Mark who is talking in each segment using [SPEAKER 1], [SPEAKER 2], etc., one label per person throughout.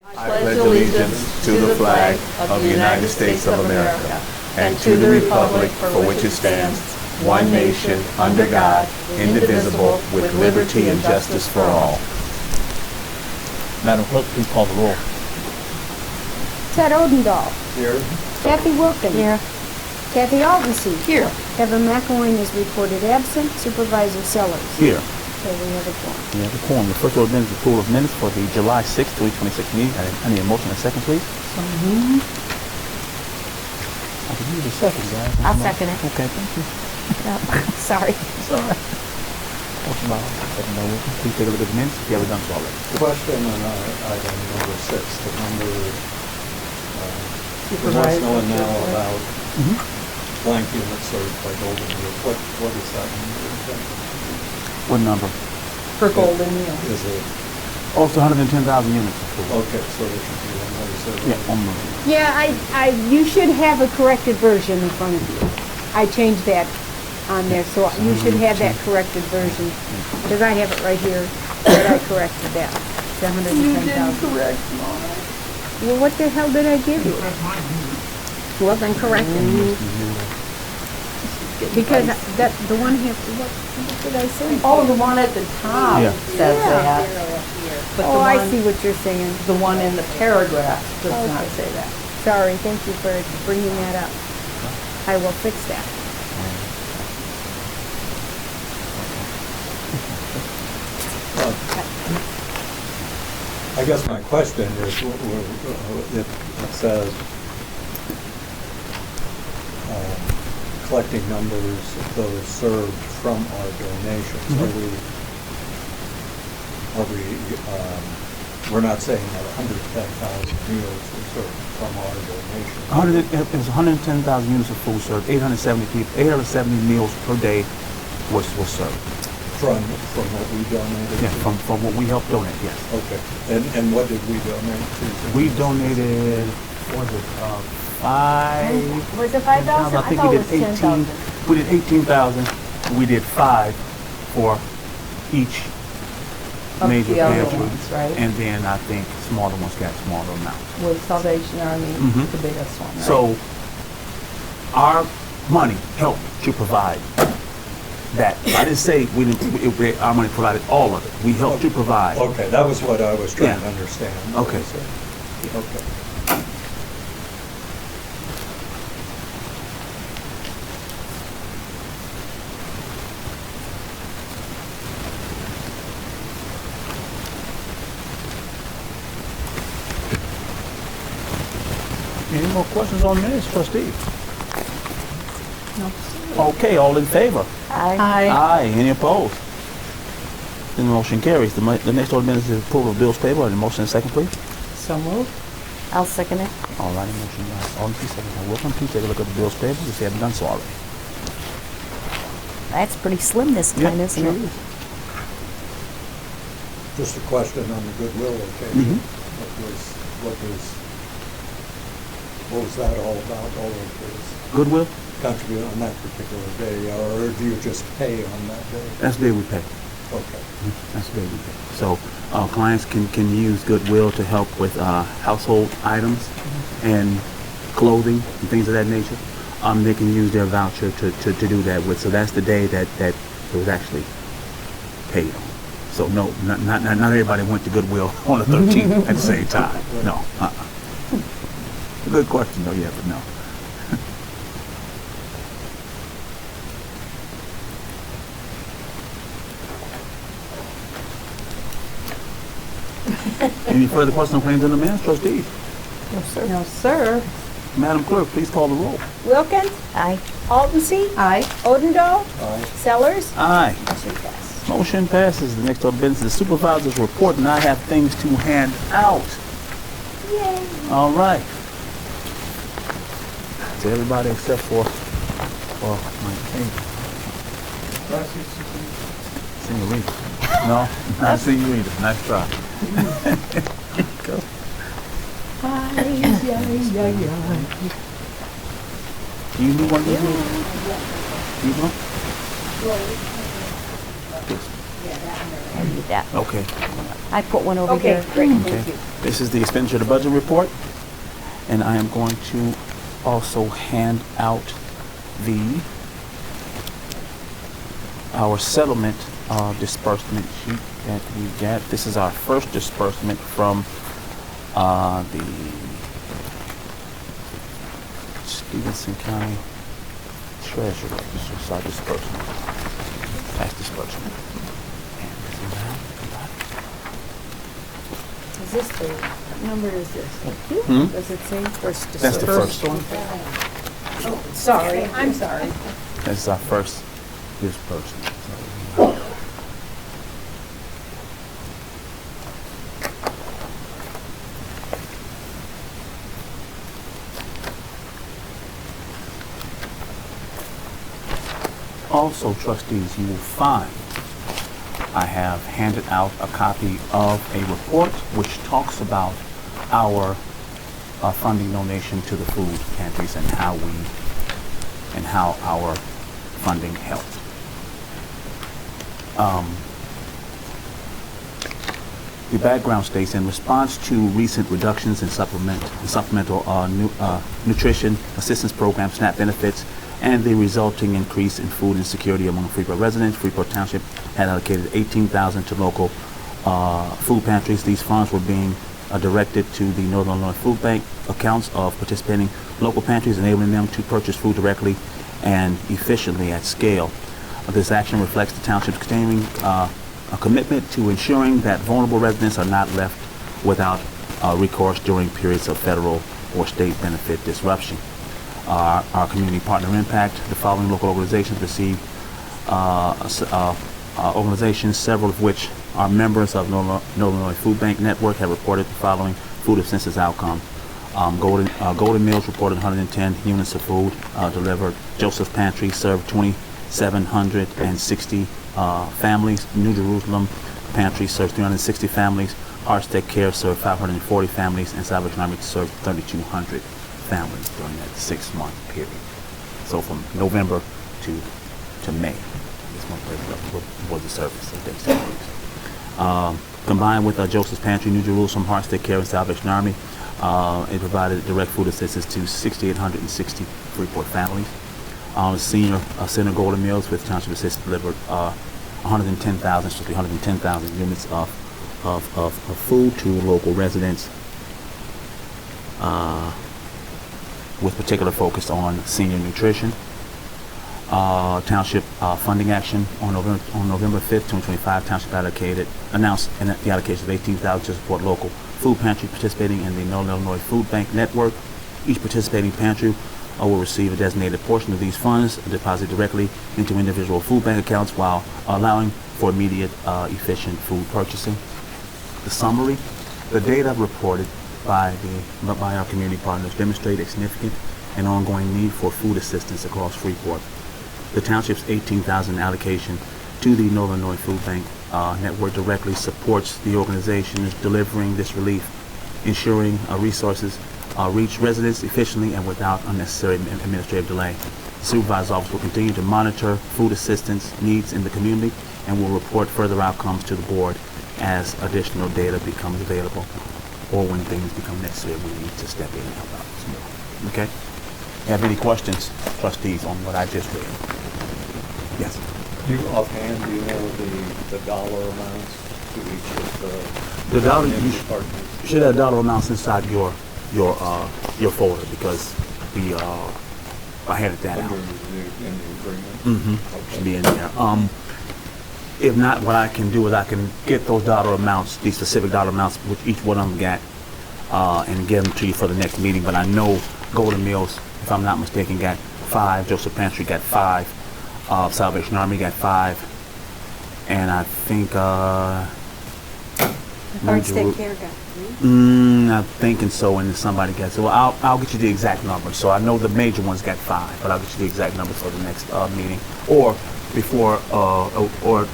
[SPEAKER 1] I pledge allegiance to the flag of the United States of America and to the republic for which it stands, one nation, under God, indivisible, with liberty and justice for all.
[SPEAKER 2] Madam Clerk, please call the roll.
[SPEAKER 3] Ted Odendahl.
[SPEAKER 4] Here.
[SPEAKER 3] Kathy Wilkin.
[SPEAKER 5] Here.
[SPEAKER 3] Kathy Aldency.
[SPEAKER 5] Here.
[SPEAKER 3] Evan McElwain is reported absent. Supervisor Sellers.
[SPEAKER 2] Here.
[SPEAKER 3] So we have a quorum.
[SPEAKER 2] We have a quorum. The first order of business is approval of minutes for the July 6th, 2026 meeting. I need a motion and a second, please. I can use a second, guys.
[SPEAKER 5] I'll second it.
[SPEAKER 2] Okay, thank you.
[SPEAKER 5] Sorry.
[SPEAKER 2] It's all right. Motion by second by Wilson. Please take a look at the minutes if you haven't done so already.
[SPEAKER 4] Question on item number 6, the number, we want to know now about blank units served by Golden Wheel. What is that number exactly?
[SPEAKER 2] What number?
[SPEAKER 5] For Golden Wheel.
[SPEAKER 4] Is it,
[SPEAKER 2] Oh, it's 110,000 units.
[SPEAKER 4] okay, so there should be one other server.
[SPEAKER 2] Yeah, one more.
[SPEAKER 3] Yeah, you should have a corrected version in front of you. I changed that on there, so you should have that corrected version. Because I have it right here, that I corrected that. The 110,000.
[SPEAKER 5] correct mine.
[SPEAKER 3] Well, what the hell did I give you? Well, then correct it. Because the one here, what did I say?
[SPEAKER 5] Oh, the one at the top
[SPEAKER 2] Yeah.
[SPEAKER 5] says that. But
[SPEAKER 3] Oh, I see what you're saying.
[SPEAKER 5] The one in the paragraph does not say that.
[SPEAKER 3] Sorry, thank you for bringing that up. I will fix that.
[SPEAKER 4] I guess my question is, it says collecting numbers of those served from our donations. We're not saying that 110,000 meals were served from our donations.
[SPEAKER 2] It was 110,000 units of food served, 870 meals per day was served.
[SPEAKER 4] From what we donated?
[SPEAKER 2] Yeah, from what we helped donate, yes.
[SPEAKER 4] Okay. And what did we donate to?
[SPEAKER 2] We donated, what was it, 5?
[SPEAKER 3] Was it 5,000?
[SPEAKER 2] I think we did 18. We did 18,000. We did 5 for each
[SPEAKER 5] Of
[SPEAKER 2] major
[SPEAKER 5] the other
[SPEAKER 2] pantry.
[SPEAKER 5] ones, right?
[SPEAKER 2] And then I think smaller ones got smaller amounts.
[SPEAKER 5] With Salvation Army, the biggest one, right?
[SPEAKER 2] So our money helped to provide that. I didn't say our money provided all of it. We helped to provide.
[SPEAKER 4] Okay, that was what I was trying to
[SPEAKER 2] Yeah.
[SPEAKER 4] understand.
[SPEAKER 2] Okay.
[SPEAKER 4] Okay.
[SPEAKER 2] Any more questions on minutes, trustee?
[SPEAKER 5] No.
[SPEAKER 2] Okay, all in favor?
[SPEAKER 5] Aye.
[SPEAKER 2] Aye. Any opposed? Then the motion carries. The next order of business is approval of bills payable. And the motion and second, please.
[SPEAKER 5] So moved. I'll second it.
[SPEAKER 2] All righty, motion by Alderman, second by Wilson. Please take a look at the bills payable if you haven't done so already.
[SPEAKER 6] That's pretty slim this time, isn't it?
[SPEAKER 4] Just a question on the goodwill occasion. What was that all about, all of this
[SPEAKER 2] Goodwill?
[SPEAKER 4] contribute on that particular day, or do you just pay on that day?
[SPEAKER 2] That's the day we pay.
[SPEAKER 4] Okay.
[SPEAKER 2] That's the day we pay. So clients can use Goodwill to help with household items and clothing and things of that nature. They can use their voucher to do that with. So that's the day that it was actually paid on. So no, not everybody went to Goodwill on the 13th at the same time. No. Good question though, yeah, but no. Any further questions on claims and demands, trustees?
[SPEAKER 5] No, sir. No, sir.
[SPEAKER 2] Madam Clerk, please call the roll.
[SPEAKER 3] Wilkins?
[SPEAKER 6] Aye.
[SPEAKER 3] Aldency?
[SPEAKER 5] Aye.
[SPEAKER 3] Odendahl?
[SPEAKER 4] Aye.
[SPEAKER 3] Sellers?
[SPEAKER 2] Aye.
[SPEAKER 3] Motion passed.
[SPEAKER 2] Motion passes. The next order of business is the supervisor's report, and I have things to hand out.
[SPEAKER 3] Yay.
[SPEAKER 2] All right. To everybody except for my senorita. No, not senorita. Nice try. Go. You do one of these? You know?
[SPEAKER 5] I need that.
[SPEAKER 2] Okay.
[SPEAKER 5] I put one over
[SPEAKER 3] Okay,
[SPEAKER 5] here.
[SPEAKER 3] great,
[SPEAKER 2] Okay.
[SPEAKER 3] thank you.
[SPEAKER 2] This is the expenditure of the budget report, and I am going to also hand out our settlement disbursement sheet that we get. This is our first disbursement from the Stevenson County Treasurer. This is our disbursement, tax disbursement. And this is that.
[SPEAKER 3] Is this the, what number is this?
[SPEAKER 2] Hmm?
[SPEAKER 3] Does it say?
[SPEAKER 2] That's the first one.
[SPEAKER 3] Oh, sorry, I'm sorry.
[SPEAKER 2] This is our first disbursement. Also, trustees, you will find I have handed out a copy of a report which talks about our funding donation to the food pantries and how our funding helped. The background states, in response to recent reductions in supplemental nutrition assistance programs, SNAP benefits, and the resulting increase in food insecurity among Freeport residents, Freeport Township had allocated $18,000 to local food pantries. These funds were being directed to the Northern Illinois Food Bank accounts of participating local pantries, enabling them to purchase food directly and efficiently at scale. This action reflects the township's continuing a commitment to ensuring that vulnerable residents are not left without recourse during periods of federal or state benefit disruption. Our community partner impact, the following local organizations receive organizations, several of which are members of Northern Illinois Food Bank Network, have reported the following food assistance outcome. Golden Mills reported 110 units of food delivered. Joseph's Pantry served 2,760 families. New Jerusalem Pantry served 360 families. Heartstech Care served 540 families, and Salvation Army served 3,200 families during that 6-month period. So from November to May, this month was the service of days. Combined with Joseph's Pantry, New Jerusalem, Heartstech Care, and Salvation Army, it provided direct food assistance to 6,860 Freeport families. Senior Center Golden Mills with Township Assistance delivered 110,000 units of food to local residents, with particular focus on senior nutrition. Township funding action on November 5th, 2025, Township announced the allocation of $18,000 to support local food pantry participating in the Northern Illinois Food Bank Network. Each participating pantry will receive a designated portion of these funds deposited directly into individual food bank accounts while allowing for immediate, efficient food purchasing. The summary: the data reported by our community partners demonstrate a significant and ongoing need for food assistance across Freeport. The township's $18,000 allocation to the Northern Illinois Food Bank Network directly supports the organizations delivering this relief, ensuring resources reach residents efficiently and without unnecessary administrative delay. The Supervisor's Office will continue to monitor food assistance needs in the community and will report further outcomes to the board as additional data becomes available or when things become necessary we need to step in and help out some more. Okay? Have any questions, trustees, on what I just read? Yes.
[SPEAKER 4] Do you offhand, do you know the dollar amounts to each of
[SPEAKER 2] The dollar,
[SPEAKER 4] community
[SPEAKER 2] you
[SPEAKER 4] partners?
[SPEAKER 2] should have dollar amounts inside your folder because we I handed that out.
[SPEAKER 4] Under in the agreement?
[SPEAKER 2] Mm-hmm.
[SPEAKER 4] Okay.
[SPEAKER 2] Should be in there. If not, what I can do is I can get those dollar amounts, these specific dollar amounts, which each one of them got, and get them to you for the next meeting. But I know Golden Mills, if I'm not mistaken, got 5. Joseph Pantry got 5. Salvation Army got 5. And I think
[SPEAKER 3] Heartstech Care got 3.
[SPEAKER 2] I'm thinking so, and then somebody got so. I'll get you the exact number. So I know the major ones got 5, but I'll get you the exact numbers for the next meeting, or before, or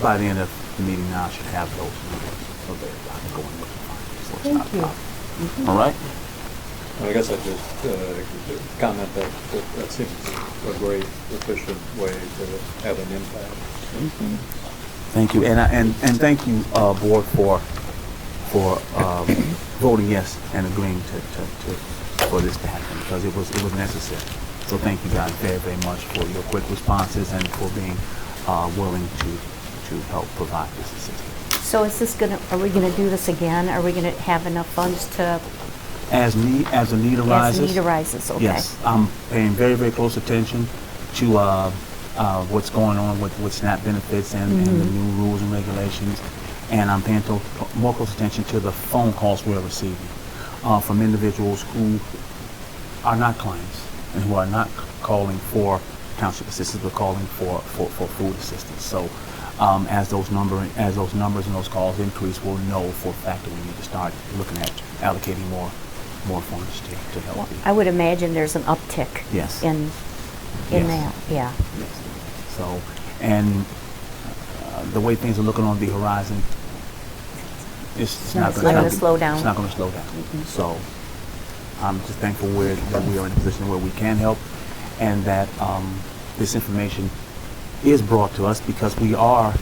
[SPEAKER 2] by the end of the meeting. Now I should have those numbers so that I can go and look and find it. So it's not a problem. All right.
[SPEAKER 4] I guess I just comment that seems a great efficient way to have an impact.
[SPEAKER 2] Thank you, and thank you, board, for voting yes and agreeing for this to happen, because it was necessary. So thank you guys very, very much for your quick responses and for being willing to help provide this assistance.
[SPEAKER 5] So is this are we gonna do this again? Are we gonna have enough funds to,
[SPEAKER 2] As the need arises.
[SPEAKER 5] as need arises, okay?
[SPEAKER 2] Yes, I'm paying very, very close attention to what's going on with SNAP benefits and the new rules and regulations, and I'm paying more close attention to the phone calls we're receiving from individuals who are not clients and who are not calling for township assistance, but calling for food assistance. So as those numbers and those calls increase, we'll know for a fact that we need to start looking at allocating more funds to help
[SPEAKER 5] Well,
[SPEAKER 2] people.
[SPEAKER 5] I would imagine there's an uptick.
[SPEAKER 2] Yes.
[SPEAKER 5] In
[SPEAKER 2] Yes.
[SPEAKER 5] that, yeah.
[SPEAKER 2] Yes. So, and the way things are looking on the horizon, it's not
[SPEAKER 5] It's not gonna slow down.
[SPEAKER 2] It's not going to slow down. So, I'm just thankful that we are in a position where we can help, and that this information is brought to us because we are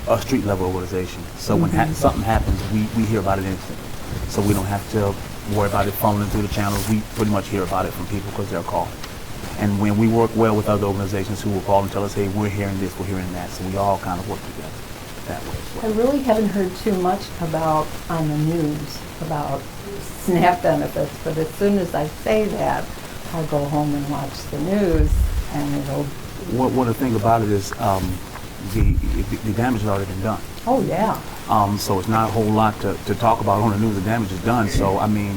[SPEAKER 2] a street level organization. So when something happens, we hear about it instantly. So we don't have to worry about it funneling through the channels. We pretty much hear about it from people because they're calling. And when we work well with other organizations who will call and tell us, hey, we're hearing this, we're hearing that, so we all kind of work together that way as
[SPEAKER 7] I
[SPEAKER 2] well.
[SPEAKER 7] really haven't heard too much about, on the news, about SNAP benefits, but as soon as I say that, I'll go home and watch the news, and it'll,
[SPEAKER 2] What the thing about it is the damage has already been done.
[SPEAKER 7] oh, yeah.
[SPEAKER 2] So it's not a whole lot to talk about on the news. The damage is done. So, I mean,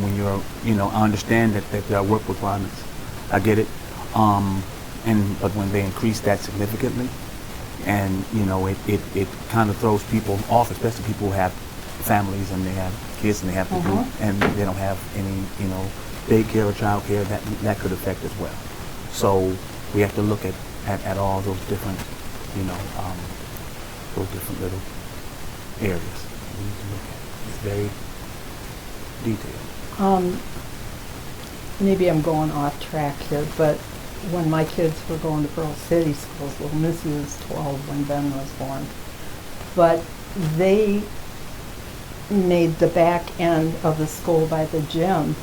[SPEAKER 2] when you're, I understand that there are work requirements. I get it. But when they increase that significantly, and, it kind of throws people off, especially people who have families and they have kids and they have to do, and they don't have any, daycare or childcare, that could affect as well. So we have to look at all those different, those different little areas we need to look at. It's very detailed.
[SPEAKER 7] Maybe I'm going off track here, but when my kids were going to Pearl City schools, little Missy was 12 when Ben was born, but they made the back end of the school by the gym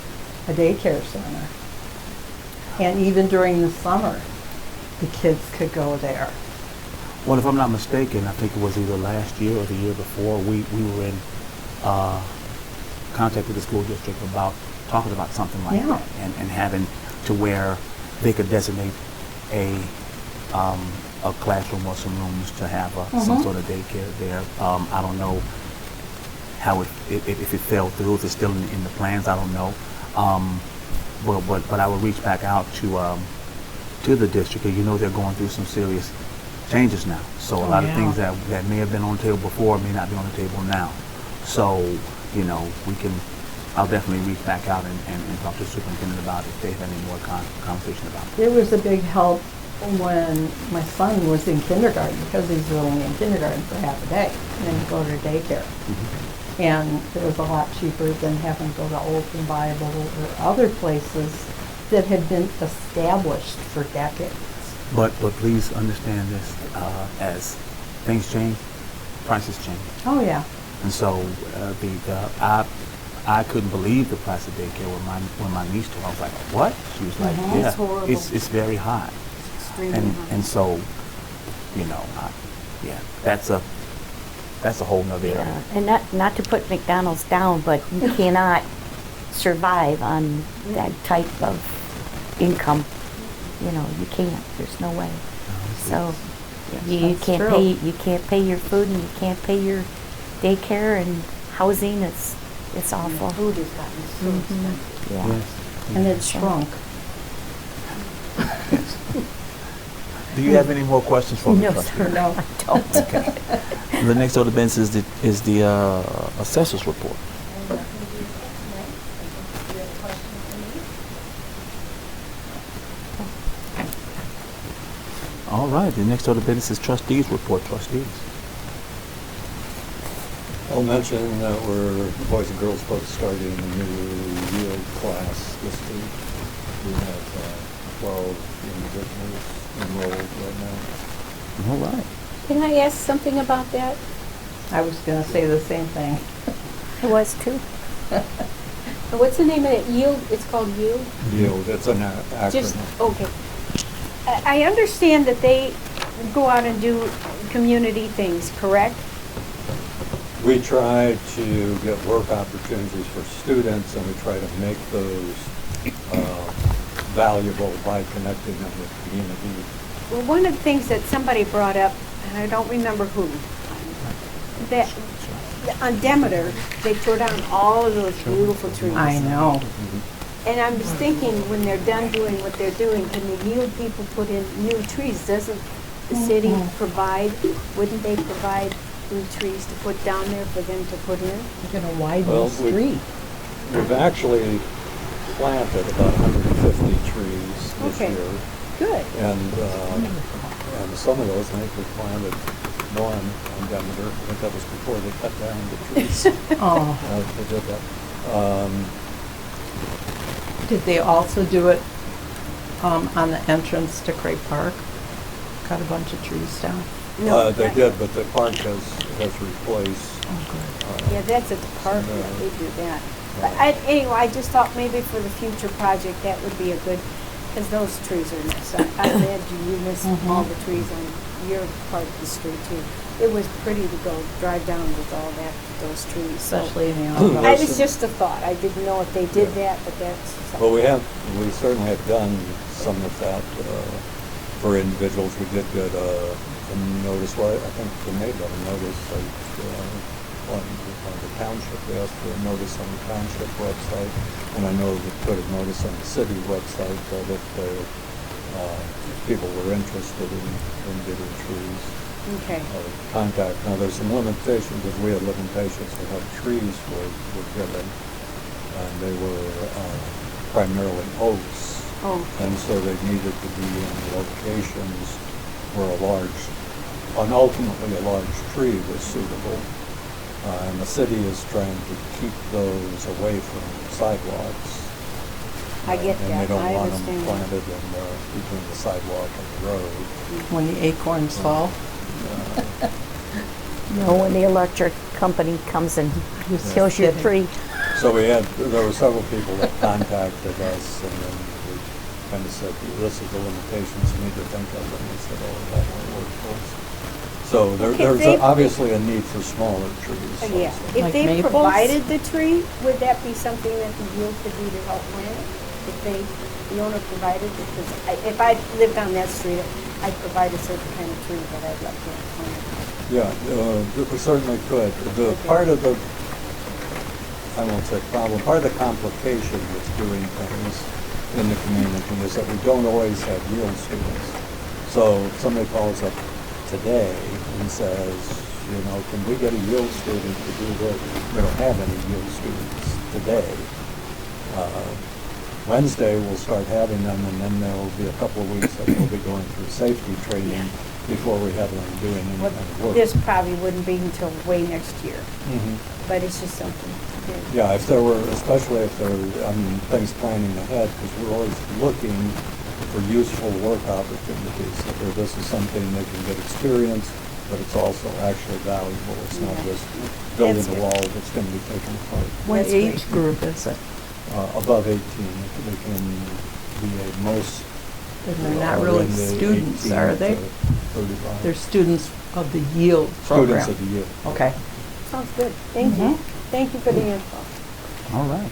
[SPEAKER 7] a daycare center. And even during the summer, the kids could go there.
[SPEAKER 2] Well, if I'm not mistaken, I think it was either last year or the year before, we were in contact with the school district about talking about something like
[SPEAKER 7] Yeah.
[SPEAKER 2] that, and having to where they could designate a classroom or some rooms to have some sort of daycare there. I don't know how if it fell through, if it's still in the plans, I don't know. But I would reach back out to the district, and they're going through some serious changes now. So a lot of things that may have been on the table before may not be on the table now. So, I'll definitely reach back out and talk to the superintendent about it if they have any more conversation about it.
[SPEAKER 7] There was a big help when my son was in kindergarten, because he was only in kindergarten for half a day, and then he'd go to daycare. And it was a lot cheaper than having to go to Open Bible or other places that had been established for decades.
[SPEAKER 2] But please understand this, as things change, prices change.
[SPEAKER 7] Oh, yeah.
[SPEAKER 2] And so I couldn't believe the price of daycare when my niece told me. I was like, what? She was like, yeah,
[SPEAKER 3] It's horrible.
[SPEAKER 2] it's very high.
[SPEAKER 3] Extremely high.
[SPEAKER 2] And so, that's a whole nother area.
[SPEAKER 5] Yeah. And not to put McDonald's down, but you cannot survive on that type of income. You can't. There's no way. So you
[SPEAKER 7] That's
[SPEAKER 5] can't
[SPEAKER 7] true.
[SPEAKER 5] pay. You can't pay your food, and you can't pay your daycare and housing. It's awful.
[SPEAKER 3] Food has gotten so expensive.
[SPEAKER 5] Yeah.
[SPEAKER 2] Yes.
[SPEAKER 7] And it's shrunk.
[SPEAKER 2] Do you have any more questions for me?
[SPEAKER 5] No,
[SPEAKER 2] trustee?
[SPEAKER 5] sir. No, I don't.
[SPEAKER 2] Okay. The next order of business is the assessor's report. All right, the next order of business is trustees report. Trustees.
[SPEAKER 4] I'll mention that we're, boys and girls both starting a new yield class this week. We have 12 individuals enrolled right now.
[SPEAKER 2] All right.
[SPEAKER 3] Can I ask something about that?
[SPEAKER 7] I was gonna say the same thing.
[SPEAKER 5] It was too.
[SPEAKER 3] What's the name of it? Yield? It's called Yield?
[SPEAKER 4] Yield, it's an
[SPEAKER 3] Just,
[SPEAKER 4] acronym.
[SPEAKER 3] okay. I understand that they go out and do community things, correct?
[SPEAKER 4] We try to get work opportunities for students, and we try to make those valuable by connecting them with community.
[SPEAKER 3] Well, one of the things that somebody brought up, and I don't remember who, that on Demeter, they tore down all of those beautiful trees.
[SPEAKER 7] I know.
[SPEAKER 3] And I was thinking, when they're done doing what they're doing, can the Yield people put in new trees? Doesn't the city provide, wouldn't they provide new trees to put down there for them to put in?
[SPEAKER 7] You're gonna widen
[SPEAKER 4] Well,
[SPEAKER 7] the street.
[SPEAKER 4] We've actually planted about 150 trees this
[SPEAKER 3] Okay.
[SPEAKER 4] year.
[SPEAKER 3] Good.
[SPEAKER 4] And some of those, I think we planted one on Demeter. I think that was before they cut down the trees.
[SPEAKER 7] Oh,
[SPEAKER 4] They did that.
[SPEAKER 7] did they also do it on the entrance to Craig Park? Cut a bunch of trees down?
[SPEAKER 3] No,
[SPEAKER 4] They
[SPEAKER 3] that-
[SPEAKER 4] did, but the park has replaced.
[SPEAKER 7] Oh, good.
[SPEAKER 3] Yeah, that's at the park,
[SPEAKER 4] Yeah.
[SPEAKER 3] yeah, they do that. But anyway, I just thought maybe for the future project, that would be a good, because those trees are nice. I imagine you miss all the trees on your part of the street too. It was pretty to go drive down with all that, those trees. So
[SPEAKER 7] Especially in the
[SPEAKER 4] Well,
[SPEAKER 7] autumn.
[SPEAKER 3] it was just a thought. I didn't know if they did that, but that's
[SPEAKER 4] Well,
[SPEAKER 3] something.
[SPEAKER 4] we certainly have done some of that for individuals. We did get a notice, well, I think we made that a notice, on the township. We asked for a notice on the township website, and I know we put a notice on the city website that if people were interested in getting trees,
[SPEAKER 3] Okay.
[SPEAKER 4] contact. Now, there's some limitations, because we had limitations with how trees were given, and they were primarily oaks.
[SPEAKER 3] Oh,
[SPEAKER 4] And so they needed to be in locations where ultimately a large tree was suitable. And the city is trying to keep those away from sidewalks.
[SPEAKER 3] I get
[SPEAKER 4] And they
[SPEAKER 3] that.
[SPEAKER 4] don't
[SPEAKER 3] I
[SPEAKER 4] want them
[SPEAKER 3] understand.
[SPEAKER 4] planted between the sidewalk and the road.
[SPEAKER 7] When the acorns fall.
[SPEAKER 5] No, when the electric company comes and kills your tree.
[SPEAKER 4] So there were several people that contacted us, and then we kind of said, this is the limitations we need to think of, and we said, oh, that won't work for us. So
[SPEAKER 3] Okay,
[SPEAKER 4] there's
[SPEAKER 3] they-
[SPEAKER 4] obviously a need for smaller trees.
[SPEAKER 3] Yeah,
[SPEAKER 4] also.
[SPEAKER 3] if
[SPEAKER 7] Like
[SPEAKER 3] they
[SPEAKER 7] maples?
[SPEAKER 3] provided the tree, would that be something that the Yield could do to help plant it? If the owner provided it, because if I lived on that street, I'd provide a certain kind of tree that I'd like to plant.
[SPEAKER 4] Yeah, we certainly could. The part of the, I won't say problem, part of the complication with doing things in the community is that we don't always have yield students. So if somebody calls up today and says, can we get a yield student to do this? We don't have any yield students today. Wednesday, we'll start having them, and then there will be a couple of weeks that we'll be going through safety training before we have them doing any
[SPEAKER 3] Well,
[SPEAKER 4] kind of work.
[SPEAKER 3] this probably wouldn't be until way next year,
[SPEAKER 4] Mhm.
[SPEAKER 3] but it's just something.
[SPEAKER 4] Yeah, if there were, especially if there were, things planning ahead, because we're always looking for useful work opportunities. This is something they can get experience, but it's also actually valuable. It's not
[SPEAKER 3] Yeah.
[SPEAKER 4] just building
[SPEAKER 3] That's
[SPEAKER 4] a
[SPEAKER 3] good.
[SPEAKER 4] wall that's going to be taken apart.
[SPEAKER 7] What
[SPEAKER 3] That's
[SPEAKER 7] age
[SPEAKER 3] great.
[SPEAKER 7] group is it?
[SPEAKER 4] Above 18, they can be most.
[SPEAKER 7] And they're not really
[SPEAKER 4] in the
[SPEAKER 7] students,
[SPEAKER 4] 18
[SPEAKER 7] are they?
[SPEAKER 4] to 35.
[SPEAKER 7] They're students of the Yield program.
[SPEAKER 4] Students of the year.
[SPEAKER 7] Okay.
[SPEAKER 3] Sounds good. Thank you. Thank you for the info.
[SPEAKER 2] All right.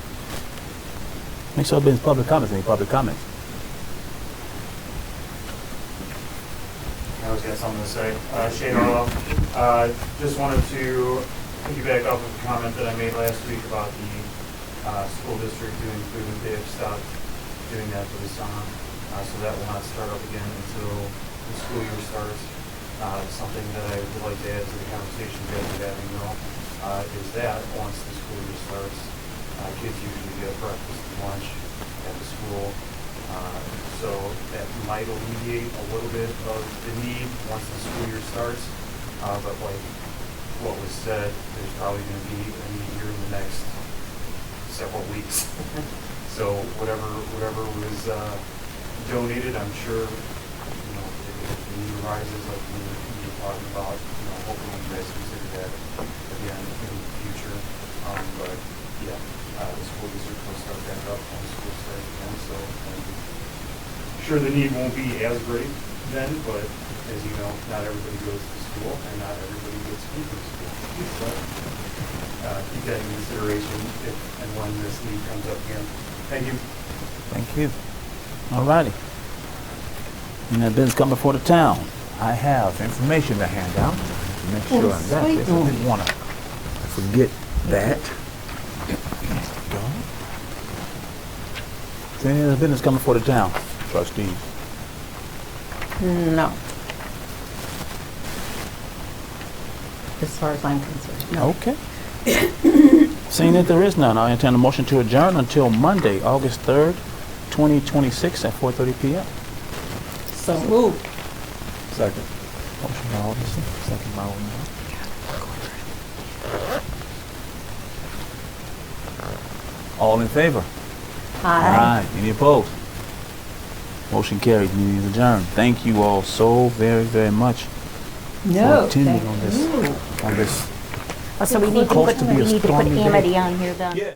[SPEAKER 2] Next up is public comments. Any public comments?
[SPEAKER 8] I always got something to say. Shane Orlow. Just wanted to piggyback off of a comment that I made last week about the school district doing food. They have stopped doing that for the summer, so that will not start up again until the school year starts. Something that I would like to add to the conversation you guys are having, though, is that once the school year starts, kids usually get breakfast and lunch at the school. So that might alleviate a little bit of the need once the school year starts. But like what was said, there's probably going to be a need here in the next several weeks. So whatever was donated, I'm sure, if the need arises, like we were talking about, hopefully you guys consider that again in the future. But yeah, the school district will start back up when school starts again, so I'm sure the need won't be as great then, but as you know, not everybody goes to school and not everybody gets free from school. But keep that in consideration if and when this need comes up again. Thank you.
[SPEAKER 2] Thank you. All righty. And that business come before the town. I have information to hand out. Make sure I got this. I didn't want to forget that. Is any other business coming before the town, trustees?
[SPEAKER 7] No. As far as I'm concerned, no.
[SPEAKER 2] Okay. Seeing that there is none, I intend a motion to adjourn until Monday, August 3rd, 2026 at 4:30 p.m.
[SPEAKER 7] So moved.
[SPEAKER 4] Second.
[SPEAKER 2] Motion by Alderson, second by Alderman. All in favor? Aye. Any opposed? Motion carried. Meeting is adjourned. Thank you all so very, very much
[SPEAKER 7] No,
[SPEAKER 2] for attending
[SPEAKER 7] thank
[SPEAKER 2] on this.
[SPEAKER 7] you.
[SPEAKER 2] On this.
[SPEAKER 5] Oh, so we need to
[SPEAKER 2] Close
[SPEAKER 5] put,
[SPEAKER 2] to be a
[SPEAKER 5] we need to put
[SPEAKER 2] stormy day.
[SPEAKER 5] Amity on here then.
[SPEAKER 2] Yeah.